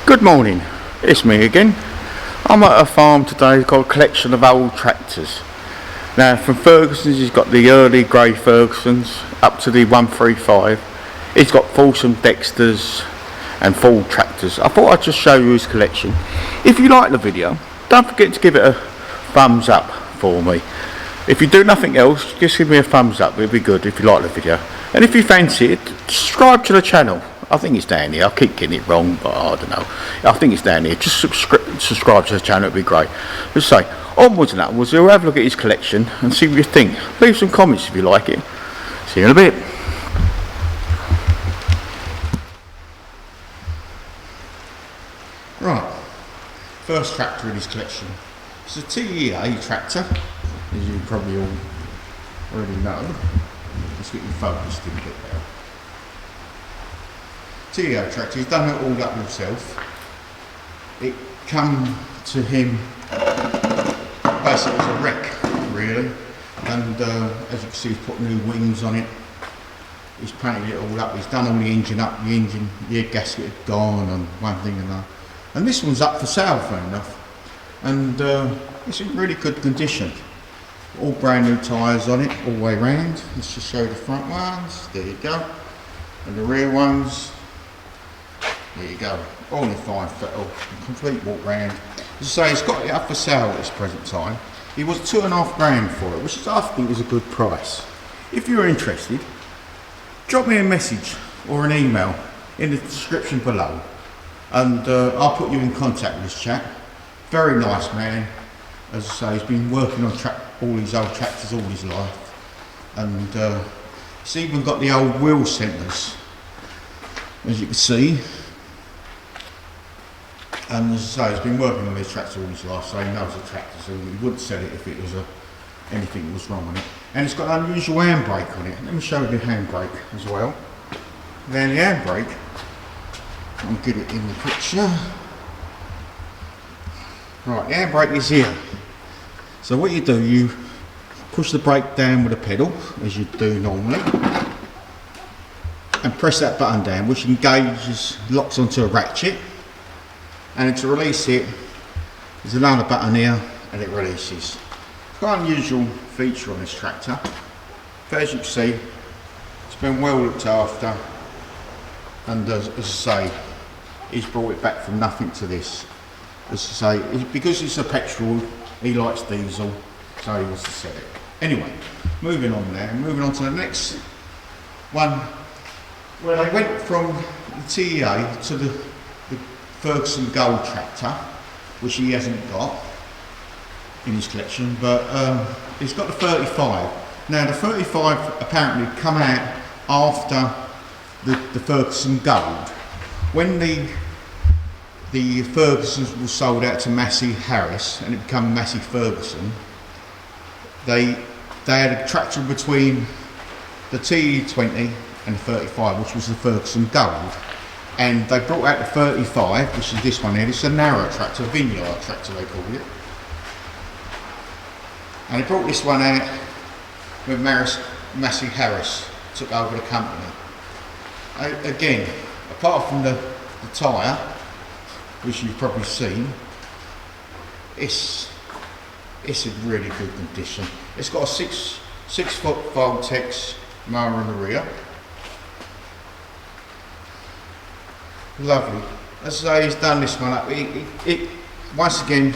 Good morning, it's me again. I'm at a farm today. He's got a collection of old tractors. Now from Ferguson's he's got the early grey Fergusons up to the 135. He's got Folsom Dexters and Ford tractors. I thought I'd just show you his collection. If you like the video, don't forget to give it a thumbs up for me. If you do nothing else, just give me a thumbs up, it'd be good if you like the video. And if you fancy it, subscribe to the channel. I think it's down here. I keep getting it wrong, but I don't know. I think it's down here. Just subscribe to the channel, it'd be great. Just say, onwards and upwards, we'll have a look at his collection and see what you think. Leave some comments if you like it. See you in a bit. Right, first tractor in his collection. It's a TEA tractor, as you probably all already know. Let's get you focused in a bit there. TEA tractor, he's done it all up himself. It come to him basically as a wreck, really. And as you can see, he's put new wings on it. He's painted it all up. He's done all the engine up. The engine, the air gasket had gone, and one thing and another. And this one's up for sale, fair enough. And it's in really good condition. All brand new tyres on it, all the way round. Let's just show the front ones. There you go. And the rear ones. There you go, all in fine fettle, complete walk round. As I say, he's got it up for sale at this present time. He was £2.5 grand for it, which I think is a good price. If you're interested, drop me a message or an email in the description below, and I'll put you in contact with this chap. Very nice man. As I say, he's been working on all these old tractors all his life, and he's even got the old wheel centres, as you can see. And as I say, he's been working on these tractors all his life, so he knows the tractors, so he wouldn't sell it if it was anything was wrong with it. And it's got an unusual handbrake on it. Let me show you the handbrake as well. Then the handbrake, I'll get it in the picture. Right, the handbrake is here. So what you do, you push the brake down with a pedal, as you do normally, and press that button down, which engages, locks onto a ratchet. And to release it, there's another button here, and it releases. It's quite an unusual feature on this tractor. But as you can see, it's been well looked after, and as I say, he's brought it back from nothing to this. As I say, because it's a petrol, he likes diesel, so he wants to sell it. Anyway, moving on now, moving on to the next one, where they went from the TEA to the Ferguson Gold tractor, which he hasn't got in his collection, but he's got the 35. Now the 35 apparently come out after the Ferguson Gold. When the Fergusons were sold out to Massey Harris and it became Massey Ferguson, they had a tractor between the TE20 and the 35, which was the Ferguson Gold. And they brought out the 35, which is this one here. It's a narrow tractor, vineyard tractor they call it. And they brought this one out when Massey Harris took over the company. Again, apart from the tyre, which you've probably seen, it's in really good condition. It's got a 6 foot Voltex mower in the rear. Lovely. As I say, he's done this one up. Once again,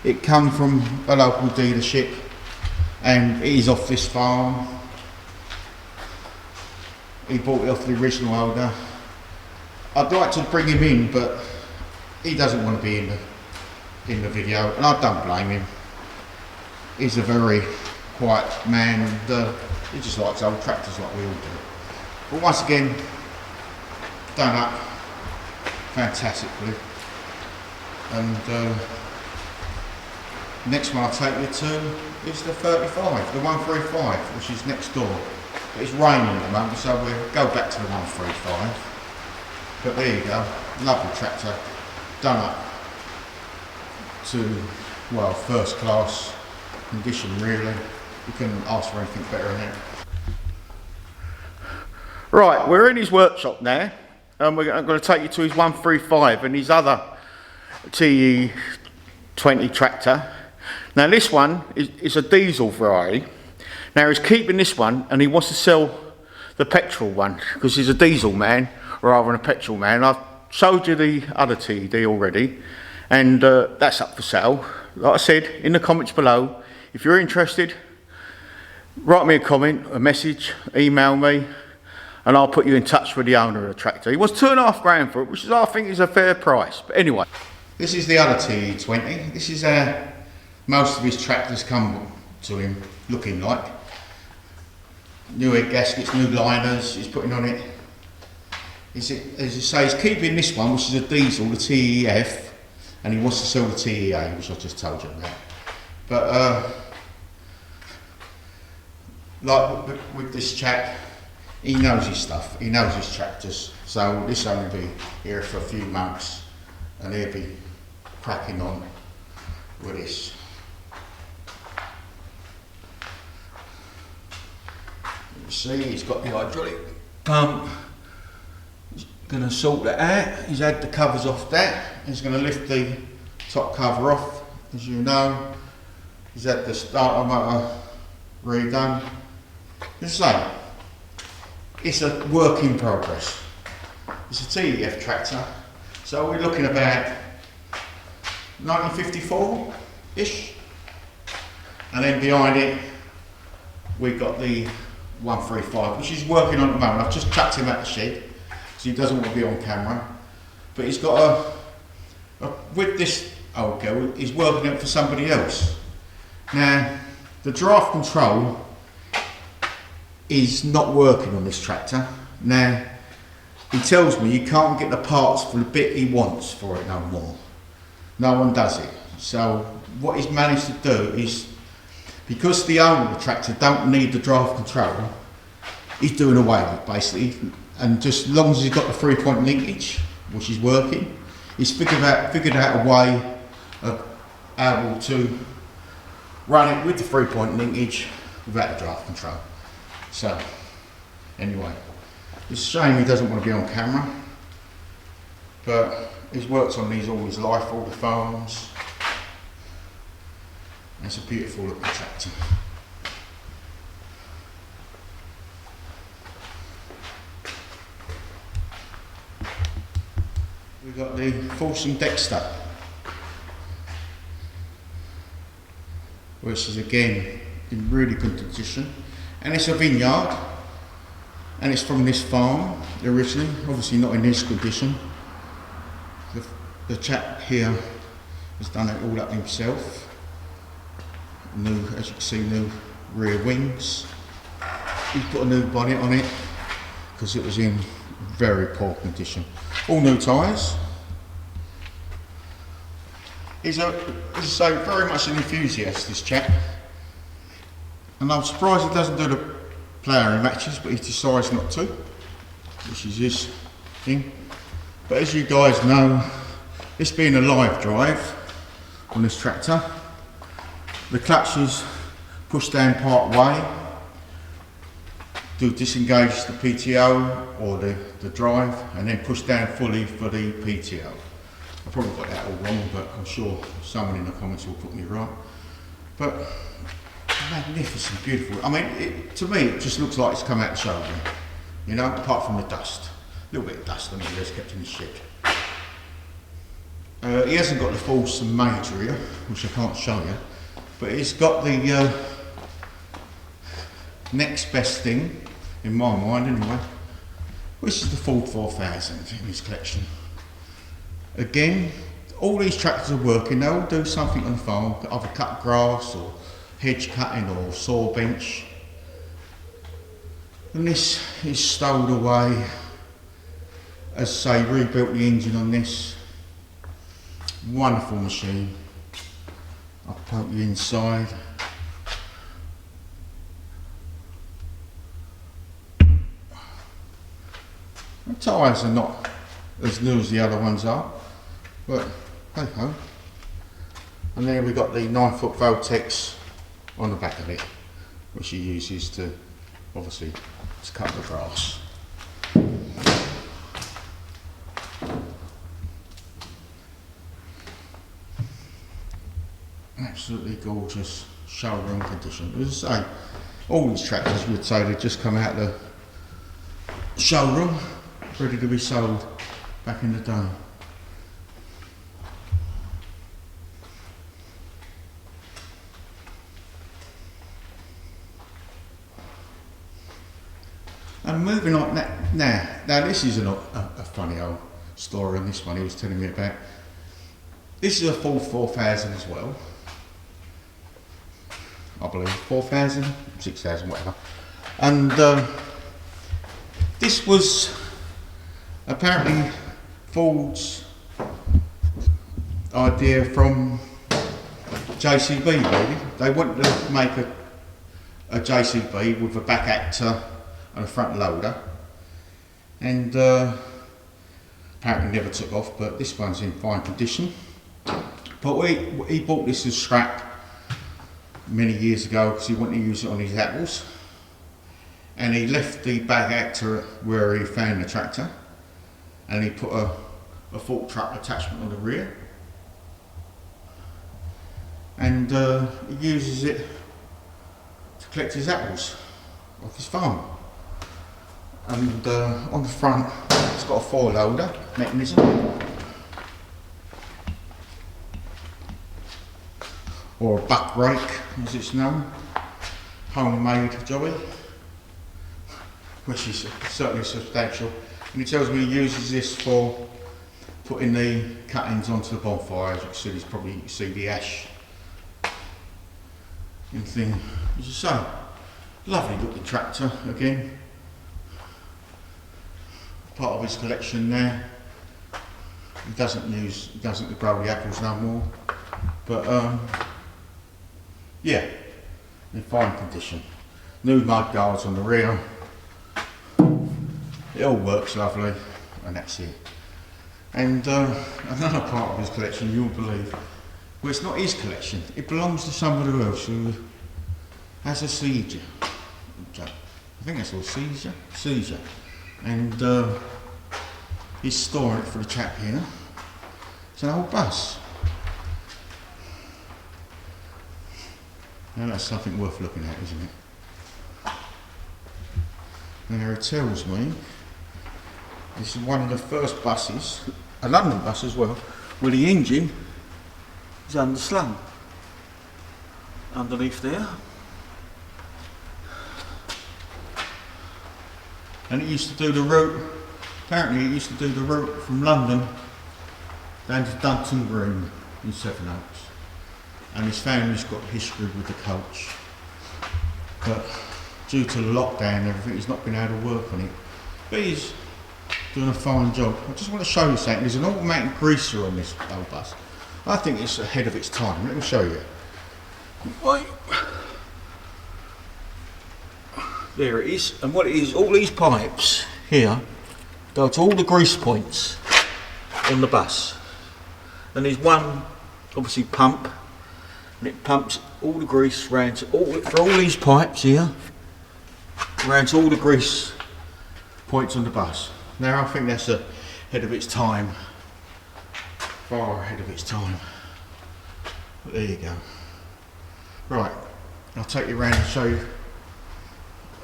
it come from a local dealership, and it is off this farm. He bought it off the original owner. I'd like to bring him in, but he doesn't want to be in the video, and I don't blame him. He's a very quiet man, and he just likes old tractors like we all do. But once again, done up fantastically. And next one I'll take you to is the 35, the 135, which is next door. But it's raining at the moment, so we'll go back to the 135. But there you go, lovely tractor, done up to, well, first class condition really. You couldn't ask for anything better than that. Right, we're in his workshop now. I'm going to take you to his 135 and his other TE20 tractor. Now this one is a diesel variety. Now he's keeping this one and he wants to sell the petrol one because he's a diesel man rather than a petrol man. I've showed you the other TED already, and that's up for sale. Like I said, in the comments below, if you're interested, write me a comment, a message, email me, and I'll put you in touch with the owner of the tractor. He was £2.5 grand for it, which I think is a fair price. But anyway, this is the other TE20. This is most of his tractors come to him looking like. New head gaskets, new liners, he's putting on it. As I say, he's keeping this one, which is a diesel, the TEF, and he wants to sell the TEA, which I just told you about. But like with this chap, he knows his stuff, he knows his tractors, so this will only be here for a few months and he'll be cracking on with this. You see, he's got the hydraulic pump. He's going to sort that out. He's had the covers off that. He's going to lift the top cover off, as you know. He's had the starter motor redone. As I say, it's a work in progress. It's a TEF tractor, so we're looking about 1954-ish. And then behind it, we've got the 135, which he's working on at the moment. I've just chucked him out the shed, so he doesn't want to be on camera. But he's got with this old girl, he's working it for somebody else. Now, the draft control is not working on this tractor. Now, he tells me you can't get the parts for the bit he wants for it no more. No one does it. So, what he's managed to do is, because the owner of the tractor don't need the draft control, he's doing away with it basically, and just as long as he's got the 3-point linkage, which is working, he's figured out a way of able to run it with the 3-point linkage without the draft control. So, anyway, it's a shame he doesn't want to be on camera, but he's worked on these all his life, all the farms. It's a beautiful looking tractor. We've got the Folsom Dexter, which is again in really good condition, and it's a vineyard, and it's from this farm originally, obviously not in this condition. The chap here has done it all up himself. New, as you can see, new rear wings. He's put a new bonnet on it because it was in very poor condition. All new tyres. He's as I say, very much an enthusiast, this chap. And I'm surprised he doesn't do the ploughing matches, but he decides not to, which is his thing. But as you guys know, this being a live drive on this tractor, the clutch is pushed down part way to disengage the PTO or the drive, and then push down fully for the PTO. I probably got that all wrong, but I'm sure someone in the comments will put me right. But magnificent, beautiful. I mean, to me, it just looks like it's come out of the showroom, you know, apart from the dust. A little bit of dust on it, that's kept in the shed. He hasn't got the Folsom major here, which I can't show you. But it's got the next best thing, in my mind anyway, which is the Ford 4000 in his collection. Again, all these tractors are working, they all do something on the farm, either cut grass or hedge cutting or saw bench. And this is stowed away, as I say, rebuilt the engine on this. Wonderful machine. I'll put you inside. The tyres are not as new as the other ones are, but hey ho. And there we've got the 9-foot Voltex on the back of it, which he uses to, obviously, to cut the grass. Absolutely gorgeous showroom condition. As I say, all these tractors you would say they just come out of the showroom, ready to be sold back in the day. And moving on now this is a funny old story on this one he was telling me about. This is a Ford 4000 as well, I believe, 4000, 6000, whatever. And this was apparently Ford's idea from JCB really. They wanted to make a JCB with a back actor and a front loader, and apparently never took off, but this one's in fine condition. But he bought this as scrap many years ago because he wanted to use it on his apples, and he left the back actor where he found the tractor, and he put a fork truck attachment on the rear, and he uses it to collect his apples off his farm. And on the front it's got a 4-loader mechanism, or a buck rake as it's known, homemade jobby, which is certainly substantial. And he tells me he uses this for putting the cuttings onto the bonfire. As you can see, you can see the ash and thing. As you say, lovely looking tractor again. Part of his collection there. He doesn't grow the apples no more, but yeah, in fine condition. New mud guards on the rear. It all works lovely, and that's it. And another part of his collection, you'll believe, well, it's not his collection, it belongs to somebody else who has a seizure. I think that's all seizure. And he's storing it for the chap here. It's an old bus. Now that's something worth looking at, isn't it? Now it tells me this is one of the first buses, a London bus as well, where the engine is underslung underneath there. And it used to do the route, apparently it used to do the route from London down to Dunton Green in Sevenoaks. And his family's got history with the coach. But due to the lockdown and everything, he's not been able to work on it. But he's doing a fine job. I just want to show you something. There's an automatic greaser on this old bus. I think it's ahead of its time. Let me show you. Right. There it is, and what it is, all these pipes here go to all the grease points on the bus. And there's one, obviously, pump, and it pumps all the grease round to all these pipes here, round to all the grease points on the bus. Now I think that's ahead of its time, far ahead of its time. But there you go. Right, I'll take you around and show you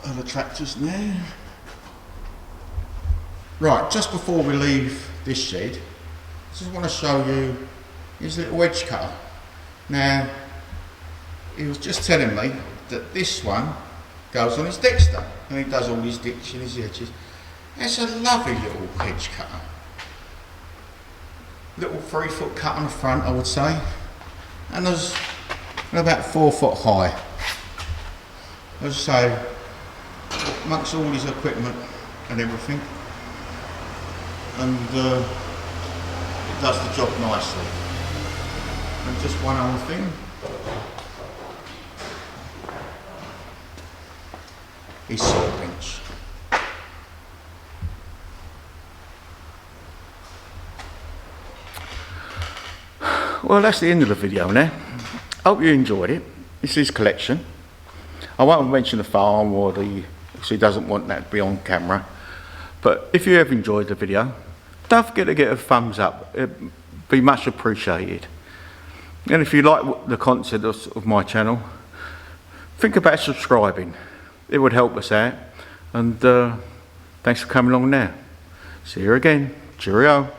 other tractors now. Right, just before we leave this shed, I just want to show you his little edge cutter. Now, he was just telling me that this one goes on his Dexter, and he does all his ditch and his edges. It's a lovely little edge cutter. Little 3-foot cut on the front, I would say, and there's about 4 foot high. As I say, amongst all his equipment and everything, and it does the job nicely. And just one other thing, his saw bench. Well, that's the end of the video now. Hope you enjoyed it. This is his collection. I won't mention the farm or because he doesn't want that to be on camera. But if you have enjoyed the video, don't forget to get a thumbs up. It'd be much appreciated. And if you like the content of my channel, think about subscribing. It would help us out. And thanks for coming along now. See you again. Cheerio.